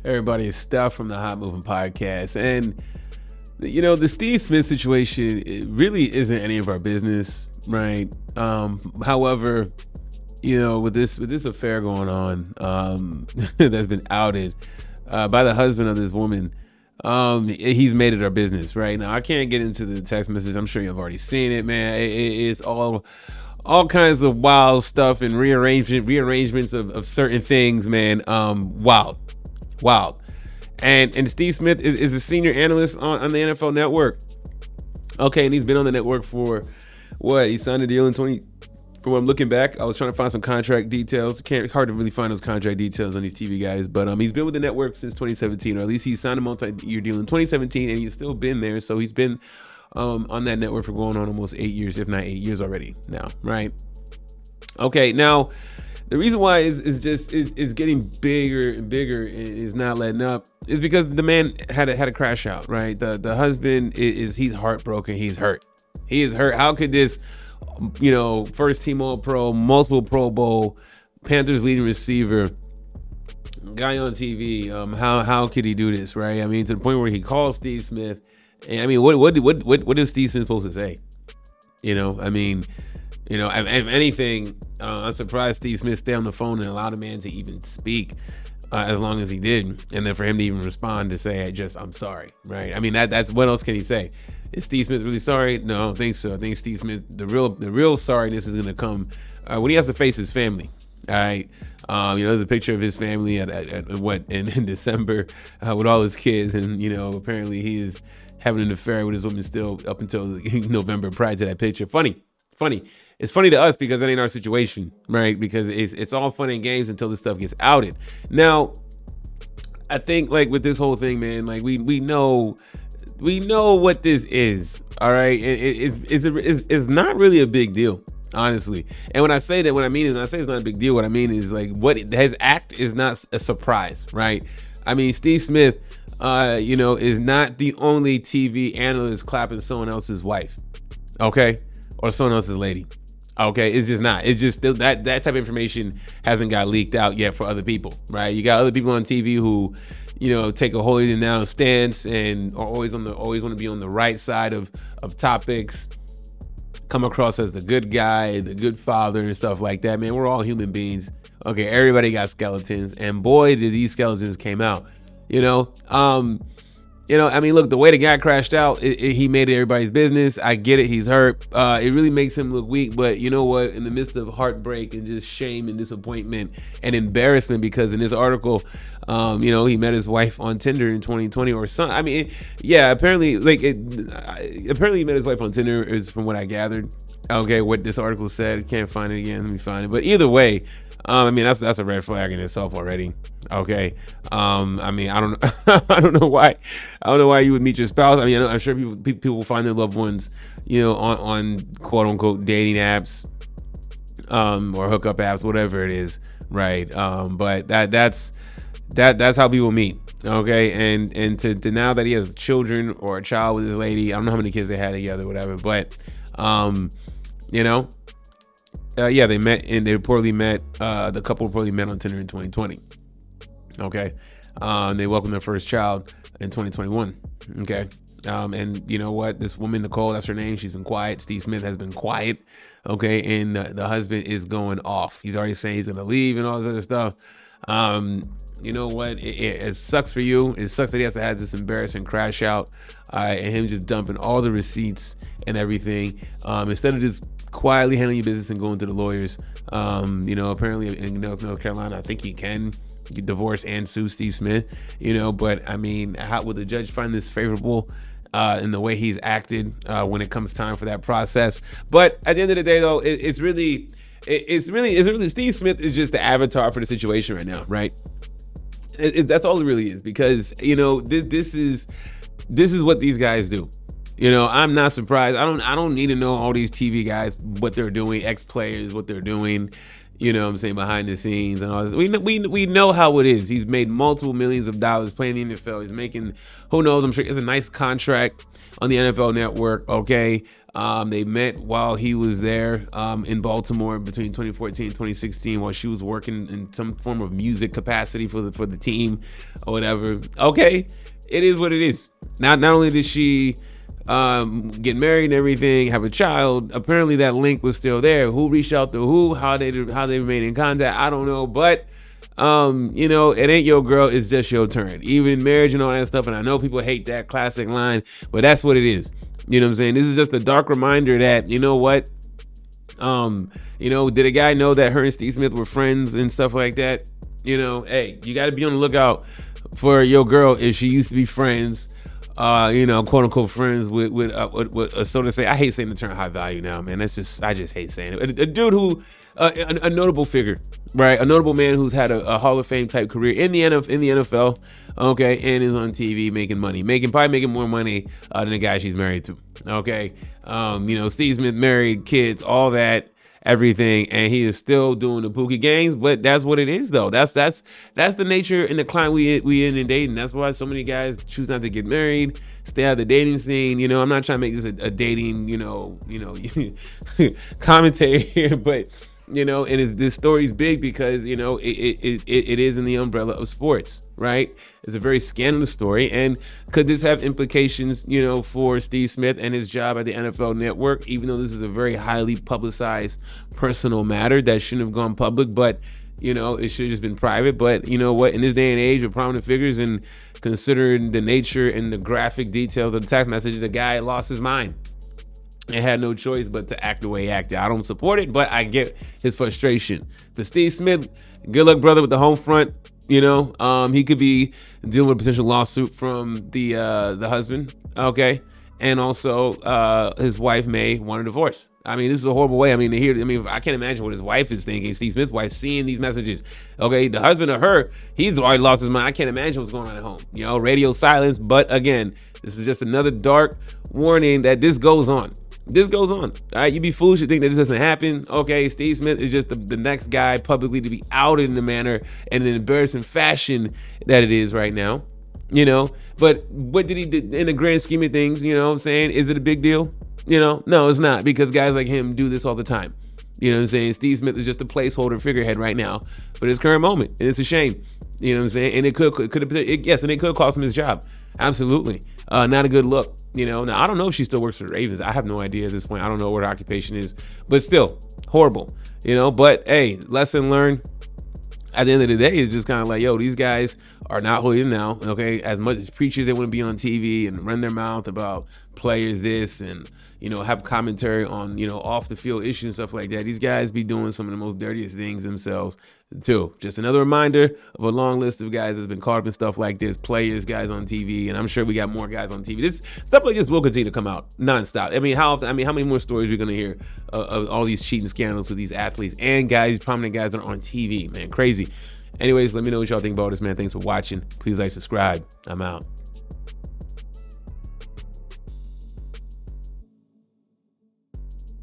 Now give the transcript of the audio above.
Everybody, is Stuff from the Hot Moving Podcast. And, the Steve Smith situation, it really isn't any of our business, right? However, with this affair going on, that's been outed by the husband of this woman, he's made it our business, right? Now, I can't get into the text message. I'm sure you've already seen it, man. It's all kinds of wild stuff and rearrangements of certain things, man. Wild. And Steve Smith is a senior analyst on the NFL Network. Okay, and he's been on the network for what? He signed a deal in 20. From what I'm looking back, I was trying to find some contract details. Hard to really find those contract details on these TV guys, but he's been with the network since 2017, or at least he signed a multi-year deal in 2017, and he's still been there. So he's been on that network for going on almost 8 years, if not 8 years already now, right? Okay, now the reason why is getting bigger and bigger and is not letting up is because the man had a crash out, right? The husband he's heartbroken, he's hurt. He is hurt. How could this, first team All Pro, multiple Pro Bowl, Panthers leading receiver, guy on TV, how could he do this, right? I mean, to the point where he calls Steve Smith. And I mean, what is Steve Smith supposed to say? If anything, I'm surprised Steve Smith stayed on the phone and allowed a man to even speak as long as he did, and then for him to even respond to say, I'm sorry, right? I mean, that's what else can he say? Is Steve Smith really sorry? No, I don't think so. I think Steve Smith, the real sorriness is going to come when he has to face his family. All right. There's a picture of his family in December with all his kids, and apparently he is having an affair with his woman still up until November prior to that picture. Funny. It's funny to us because that ain't our situation, right? Because it's all fun and games until this stuff gets outed. Now, I think like with this whole thing, man, like we know what this is. All right, it's not really a big deal, honestly. And when I say that, what I mean is, when I say it's not a big deal, what I mean is like his act is not a surprise, right? I mean, Steve Smith, is not the only TV analyst clapping someone else's wife, okay, or someone else's lady. Okay, it's just not. It's just that type of information hasn't got leaked out yet for other people, right? You got other people on TV who, take a holier than thou stance and are always want to be on the right side of topics, come across as the good guy, the good father, and stuff like that. Man, we're all human beings. Okay, everybody got skeletons, and boy, did these skeletons came out. I mean, look, the way the guy crashed out, he made it everybody's business. I get it. He's hurt. It really makes him look weak. But you know what? In the midst of heartbreak and just shame and disappointment and embarrassment, because in this article, he met his wife on Tinder in 2020 or something. I mean, apparently, apparently he met his wife on Tinder is from what I gathered. Okay, what this article said. Can't find it again. Let me find it. But either way, that's a red flag in itself already. Okay. I don't I don't know why. I don't know why you would meet your spouse. I mean, I'm sure people find their loved ones, on quote unquote dating apps, or hookup apps, whatever it is, right? But that's how people meet. Okay, and to now that he has children or a child with his lady, I don't know how many kids they had together, whatever. But they met, and they reportedly met. The couple reportedly met on Tinder in 2020. Okay, they welcomed their first child in 2021. Okay, and you know what? This woman, Nicole, that's her name. She's been quiet. Steve Smith has been quiet. Okay, and the husband is going off. He's already saying he's gonna leave and all this other stuff. You know what? It sucks for you. It sucks that he has to have this embarrassing crash out, and him just dumping all the receipts and everything. Instead of just quietly handling your business and going to the lawyers. Apparently in North Carolina, I think he can divorce and sue Steve Smith. But I mean, how would the judge find this favorable in the way he's acted when it comes time for that process? But at the end of the day, though, it's really Steve Smith is just the avatar for the situation right now, right? That's all it really is, because this is what these guys do. I'm not surprised. I don't need to know all these TV guys what they're doing, ex-players what they're doing. What I'm saying, behind the scenes and all this. We know how it is. He's made multiple millions of dollars playing in the NFL. He's making, who knows, I'm sure it's a nice contract on the NFL Network. Okay, They met while he was there in Baltimore between 2014 and 2016 while she was working in some form of music capacity for the team or whatever. Okay, it is what it is. Not only did she get married and everything, have a child, apparently that link was still there. Who reached out to who, how they remain in contact, I don't know, but it ain't your girl, it's just your turn. Even marriage and all that stuff, and I know people hate that classic line, but that's what it is. You know what I'm saying? This is just a dark reminder that, you know what, did a guy know that her and Steve Smith were friends and stuff like that? Hey, you got to be on the lookout for your girl if she used to be friends, quote unquote friends with so to say. I hate saying the term high value now, man. I just hate saying it. A dude who, a notable figure, right? A notable man who's had a Hall of Fame type career in the NFL, okay, and is on TV making money, probably making more money than the guy she's married to, okay. Steve Smith married, kids, all that, everything, and he is still doing the Pookie games. But that's what it is, though. That's the nature and the climate we in dating. That's why so many guys choose not to get married, stay out of the dating scene. I'm not trying to make this a dating, commentary here, but and this story's big because it is in the umbrella of sports, right? It's a very scandalous story, and could this have implications, for Steve Smith and his job at the NFL Network? Even though this is a very highly publicized personal matter that shouldn't have gone public, but it should have just been private. But you know what? In this day and age of prominent figures, and considering the nature and the graphic details of the text messages, the guy lost his mind and had no choice but to act the way he acted. I don't support it, but I get his frustration. But Steve Smith, good luck, brother, with the home front. He could be dealing with a potential lawsuit from the husband, okay, and also his wife may want a divorce. I mean, this is a horrible way. I mean, I can't imagine what his wife is thinking. Steve Smith's wife seeing these messages. Okay, the husband of her, he's already lost his mind. I can't imagine what's going on at home. Radio silence. But again, this is just another dark warning that this goes on. This goes on. All right, you'd be foolish to think that this doesn't happen. Okay, Steve Smith is just the next guy publicly to be outed in the manner and an embarrassing fashion that it is right now. But what did he do in the grand scheme of things? What I'm saying? Is it a big deal? No, it's not, because guys like him do this all the time. What I'm saying? Steve Smith is just a placeholder figurehead right now for his current moment, and it's a shame. What I'm saying? And it could cost him his job. Absolutely. Not a good look. Now I don't know if she still works for the Ravens. I have no idea at this point. I don't know what her occupation is, but still horrible. But hey, lesson learned. At the end of the day, it's just kind of like, these guys are not holier than thou. Okay, as much as preachers, they want to be on TV and run their mouth about players this and have commentary on off the field issues and stuff like that. These guys be doing some of the most dirtiest things themselves too. Just another reminder of a long list of guys that's been caught up in stuff like this, players, guys on TV, and I'm sure we got more guys on TV. This stuff like this will continue to come out nonstop. How many more stories are we gonna hear of all these cheating scandals with these athletes and guys, prominent guys that are on TV? Man, crazy. Anyways, let me know what y'all think about this, man. Thanks for watching. Please like, subscribe. I'm out.